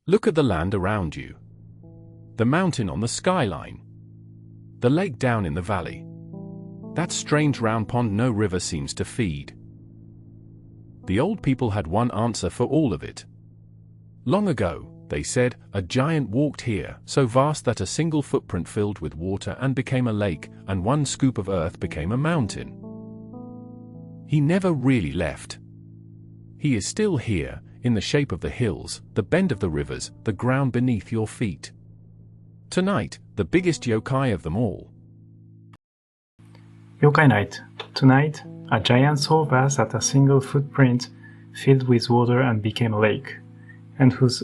Look at the land around you. The mountain on the skyline. The lake down in the valley. That strange round pond no river seems to feed. The old people had one answer for all of it. Long ago, they said, a giant walked here, so vast that a single footprint filled with water and became a lake, and one scoop of earth became a mountain. He never really left. He is still here, in the shape of the hills, the bend of the rivers, the ground beneath your feet. Tonight, the biggest yokai of them all. Yokai night. Tonight, a giant so vast that a single footprint filled with water and became a lake, and whose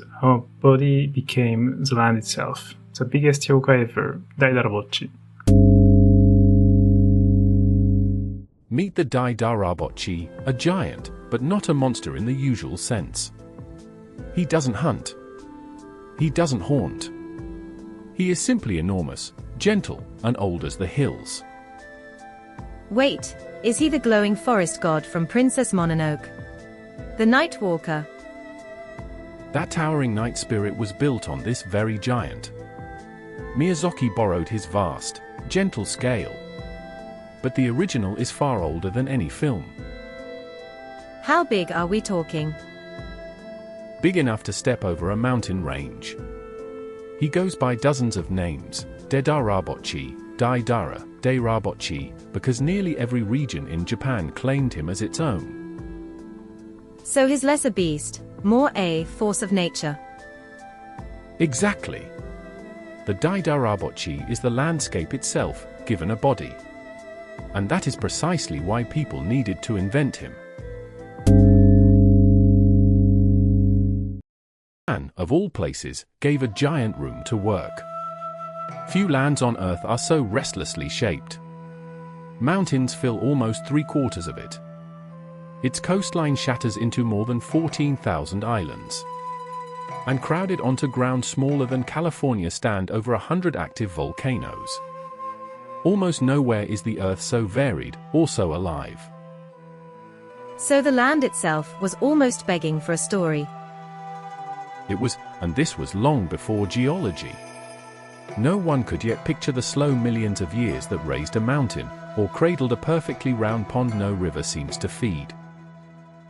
body became the land itself. The biggest yokai ever, Daidarabotchi. Meet the Daidarabotchi, a giant, but not a monster in the usual sense. He doesn't hunt. He doesn't haunt. He is simply enormous, gentle, and old as the hills. Wait, is he the glowing forest god from Princess Mononoke? The Night Walker? That towering night spirit was built on this very giant. Miyazaki borrowed his vast, gentle scale. But the original is far older than any film. How big are we talking? Big enough to step over a mountain range. He goes by dozens of names, Daidarabotchi, Daidarabotchi, because nearly every region in Japan claimed him as its own. So he's less a beast, more a force of nature. Exactly. The Daidarabotchi is the landscape itself, given a body. And that is precisely why people needed to invent him. Man, of all places, gave a giant room to work. Few lands on Earth are so restlessly shaped. Mountains fill almost 3/4 of it. Its coastline shatters into more than 14,000 islands. And crowded onto ground smaller than California stand over 100 active volcanoes. Almost nowhere is the Earth so varied, or so alive. So the land itself was almost begging for a story. It was, and this was long before geology. No one could yet picture the slow millions of years that raised a mountain, or cradled a perfectly round pond no river seems to feed.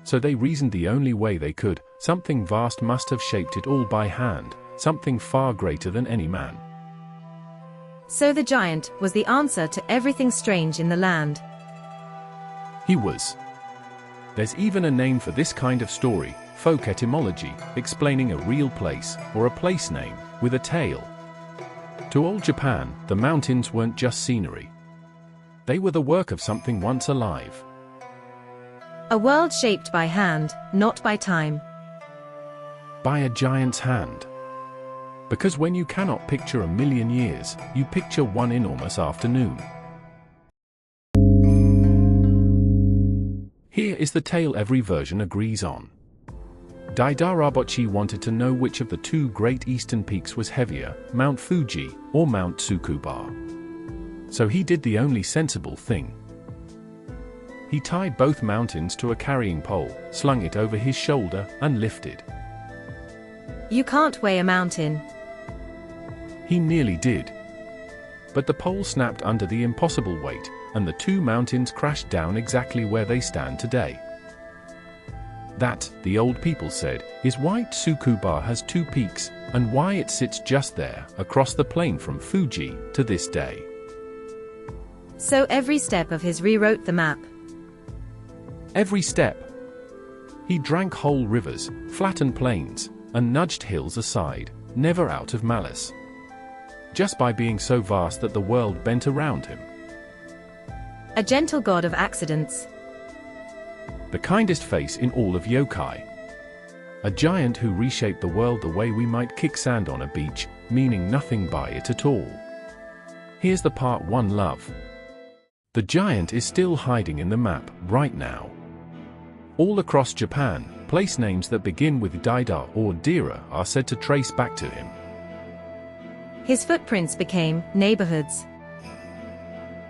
So they reasoned the only way they could, something vast must have shaped it all by hand, something far greater than any man. So the giant was the answer to everything strange in the land. He was. There's even a name for this kind of story, folk etymology, explaining a real place, or a place name, with a tale. To old Japan, the mountains weren't just scenery. They were the work of something once alive. A world shaped by hand, not by time. By a giant's hand. Because when you cannot picture a million years, you picture one enormous afternoon. Here is the tale every version agrees on. Daidarabotchi wanted to know which of the two great eastern peaks was heavier, Mount Fuji or Mount Tsukuba. So he did the only sensible thing. He tied both mountains to a carrying pole, slung it over his shoulder, and lifted. You can't weigh a mountain. He nearly did. But the pole snapped under the impossible weight, and the two mountains crashed down exactly where they stand today. That, the old people said, is why Tsukuba has two peaks, and why it sits just there, across the plain from Fuji, to this day. So every step of his rewrote the map. Every step. He drank whole rivers, flattened plains, and nudged hills aside, never out of malice. Just by being so vast that the world bent around him. A gentle god of accidents. The kindest face in all of yokai. A giant who reshaped the world the way we might kick sand on a beach, meaning nothing by it at all. Here's the part one love. The giant is still hiding in the map, right now. All across Japan, place names that begin with Daidar or Dira are said to trace back to him. His footprints became neighborhoods.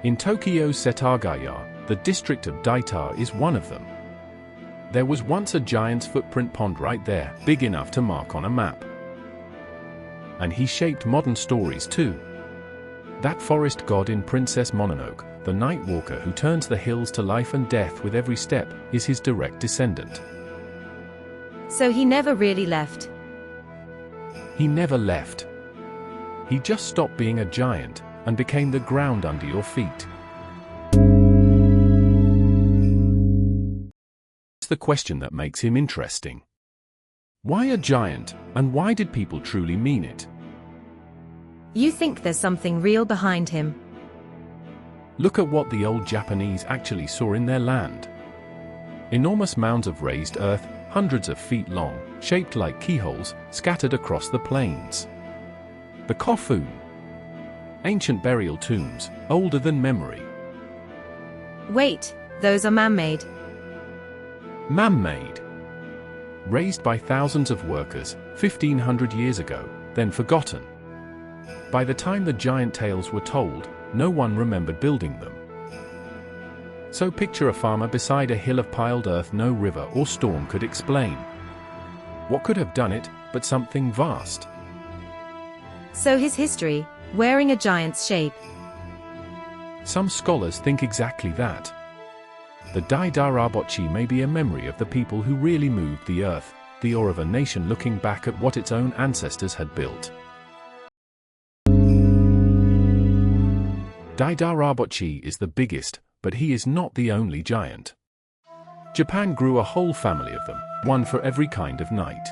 In Tokyo's Setagaya, the district of Daita is one of them. There was once a giant's footprint pond right there, big enough to mark on a map. And he shaped modern stories too. That forest god in Princess Mononoke, the night walker who turns the hills to life and death with every step, is his direct descendant. So he never really left. He never left. He just stopped being a giant and became the ground under your feet. It's the question that makes him interesting. Why a giant, and why did people truly mean it? You think there's something real behind him? Look at what the old Japanese actually saw in their land. Enormous mounds of raised earth, hundreds of feet long, shaped like keyholes, scattered across the plains. The Kofun. Ancient burial tombs, older than memory. Wait, those are man-made. Man-made. Raised by thousands of workers, 1,500 years ago, then forgotten. By the time the giant tales were told, no one remembered building them. So picture a farmer beside a hill of piled earth no river or storm could explain. What could have done it, but something vast? So his history, wearing a giant's shape. Some scholars think exactly that. The Daidarabotchi may be a memory of the people who really moved the earth, the awe of a nation looking back at what its own ancestors had built. Daidarabotchi is the biggest, but he is not the only giant. Japan grew a whole family of them, one for every kind of night.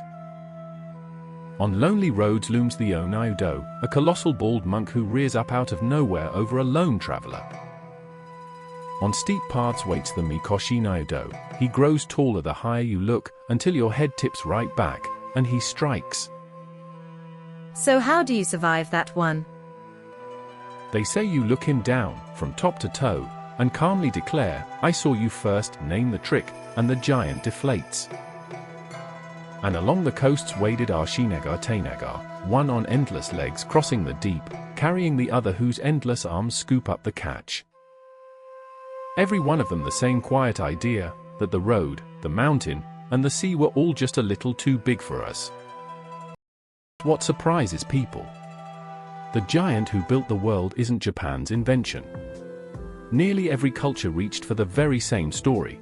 On lonely roads looms the Onaido, a colossal bald monk who rears up out of nowhere over a lone traveler. On steep paths waits the Mikoshi Naido. He grows taller the higher you look, until your head tips right back, and he strikes. So how do you survive that one? They say you look him down, from top to toe, and calmly declare, "I saw you first," name the trick, and the giant deflates. And along the coasts waded our Shinagar Teinagar, one on endless legs crossing the deep, carrying the other whose endless arms scoop up the catch. Every one of them the same quiet idea, that the road, the mountain, and the sea were all just a little too big for us. What surprises people? The giant who built the world isn't Japan's invention. Nearly every culture reached for the very same story.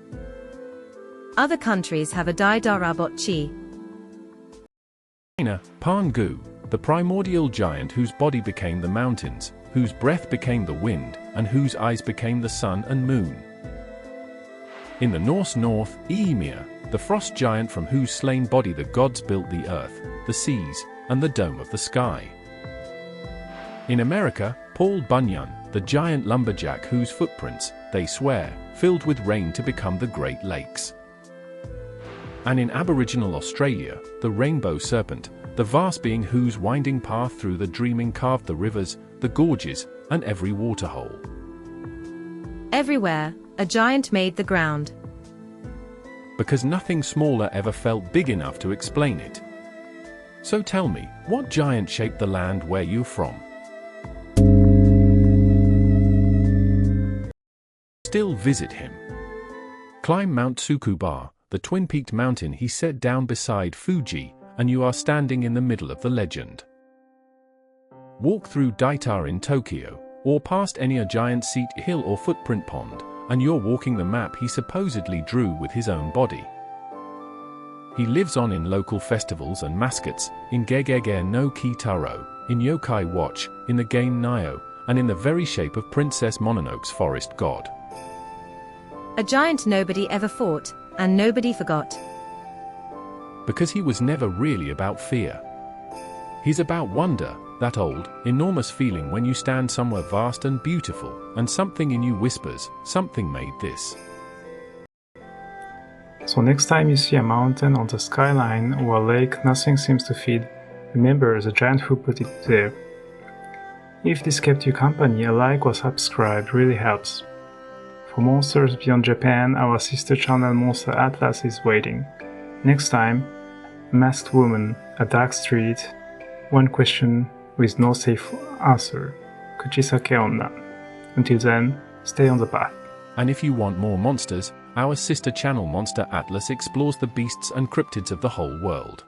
Other countries have a Daidarabotchi. China, Pangu, the primordial giant whose body became the mountains, whose breath became the wind, and whose eyes became the sun and moon. In the Norse north, Ymir, the frost giant from whose slain body the gods built the earth, the seas, and the dome of the sky. In America, Paul Bunyan, the giant lumberjack whose footprints, they swear, filled with rain to become the Great Lakes. And in Aboriginal Australia, the rainbow serpent, the vast being whose winding path through the dreaming carved the rivers, the gorges, and every waterhole. Everywhere, a giant made the ground. Because nothing smaller ever felt big enough to explain it. So tell me, what giant shaped the land where you're from? Still visit him. Climb Mount Tsukuba, the twin-peaked mountain he set down beside Fuji, and you are standing in the middle of the legend. Walk through Daitar in Tokyo, or past any a giant seat hill or footprint pond, and you're walking the map he supposedly drew with his own body. He lives on in local festivals and mascots, in Gegege no Kitaro, in Yokai Watch, in the game Nioh, and in the very shape of Princess Mononoke's forest god. A giant nobody ever fought, and nobody forgot. Because he was never really about fear. He's about wonder, that old, enormous feeling when you stand somewhere vast and beautiful, and something in you whispers, something made this. So next time you see a mountain on the skyline or a lake nothing seems to feed, remember the giant who put it there. If this kept you company, a like or subscribe really helps. For Monsters Beyond Japan, our sister channel Monster Atlas is waiting. Next time, a masked woman, a dark street, one question with no safe answer. Kuchisake Onna. Until then, stay on the path. And if you want more monsters, our sister channel Monster Atlas explores the beasts and cryptids of the whole world.